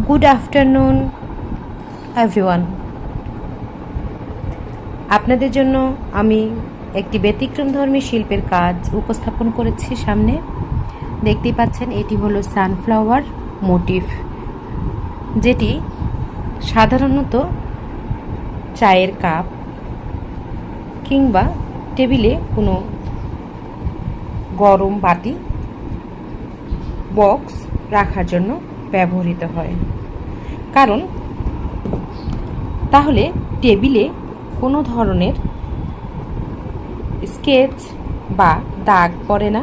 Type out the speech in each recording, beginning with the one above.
Good afternoon everyone. আপনাদের জন্য আমি একটি ব্যতিক্রমধর্মী শিল্পের কাজ উপস্থাপন করেছি সামনে। দেখতেই পাচ্ছেন এটি হলো সানফ্লাওয়ার মোটিভ, যেটি সাধারণত চায়ের কাপ কিংবা টেবিলে কোনো গরম বাটি বক্স রাখার জন্য ব্যবহৃত হয়। কারণ তাহলে টেবিলে কোনো ধরনের স্কেচ বা দাগ পড়ে না,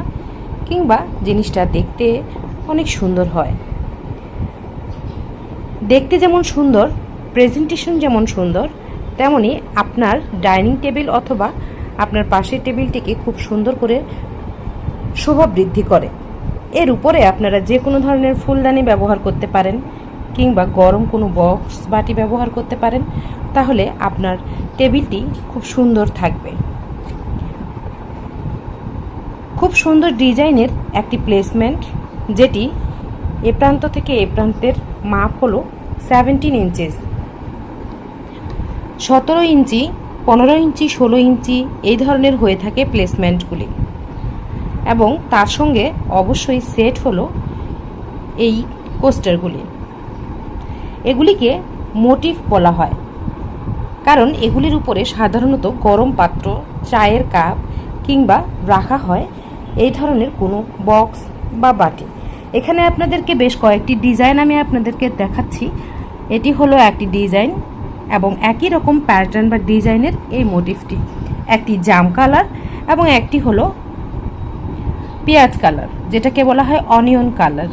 কিংবা জিনিসটা দেখতে অনেক সুন্দর হয়। দেখতে যেমন সুন্দর, প্রেজেন্টেশন যেমন সুন্দর, তেমনি আপনার ডাইনিং টেবিল অথবা আপনার পাশের টেবিলটিকে খুব সুন্দর করে শোভা বৃদ্ধি করে। এর উপরে আপনারা যে কোনো ধরনের ফুলদানি ব্যবহার করতে পারেন, কিংবা গরম কোনো বক্স বাটি ব্যবহার করতে পারেন, তাহলে আপনার টেবিলটি খুব সুন্দর থাকবে। খুব সুন্দর ডিজাইনের একটি প্লেসমেন্ট, যেটি এ প্রান্ত থেকে এ প্রান্তের মাপ হলো 17 ইঞ্চিস। 17 ইঞ্চি, 15 ইঞ্চি, 16 ইঞ্চি এই ধরনের হয়ে থাকে প্লেসমেন্টগুলি। এবং তার সঙ্গে অবশ্যই সেট হলো এই কোস্টারগুলি। এগুলিকে মোটিভ বলা হয়, কারণ এগুলির উপরে সাধারণত গরম পাত্র, চায়ের কাপ কিংবা রাখা হয় এই ধরনের কোনো বক্স বা বাটি। এখানে আপনাদেরকে বেশ কয়েকটি ডিজাইন আমি আপনাদেরকে দেখাচ্ছি। এটি হলো একটি ডিজাইন, এবং একই রকম প্যাটার্ন বা ডিজাইনের এই মোটিভটি। একটি জাম কালার এবং একটি হলো পেঁয়াজ কালার, যেটাকে বলা হয় অনিয়ন কালার।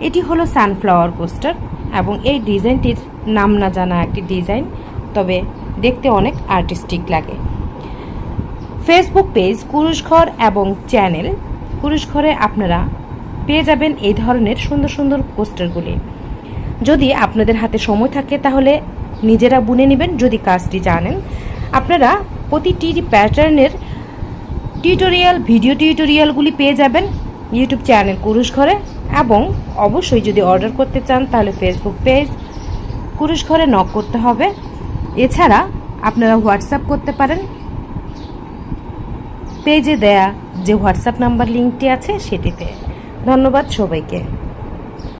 এটি হলো সানফ্লাওয়ার কোস্টার, এবং এই ডিজাইনটির নাম না জানা একটি ডিজাইন, তবে দেখতে অনেক আর্টিস্টিক লাগে। ফেসবুক পেজ কুরুশ ঘর এবং চ্যানেল কুরুশ ঘরে আপনারা পেয়ে যাবেন এই ধরনের সুন্দর সুন্দর কোস্টারগুলি। যদি আপনাদের হাতে সময় থাকে তাহলে নিজেরা বুনে নেবেন। যদি কাজটি জানেন, আপনারা প্রতিটি প্যাটার্নের টিউটোরিয়াল, ভিডিও টিউটোরিয়ালগুলি পেয়ে যাবেন ইউটিউব চ্যানেল কুরুশ ঘরে। এবং অবশ্যই যদি অর্ডার করতে চান তাহলে ফেসবুক পেজ কুরুশ ঘরে নক করতে হবে। এছাড়া আপনারা হোয়াটসঅ্যাপ করতে পারেন, পেজে দেয়া যে হোয়াটসঅ্যাপ নাম্বার লিঙ্কটি আছে সেটিতে। ধন্যবাদ সবাইকে।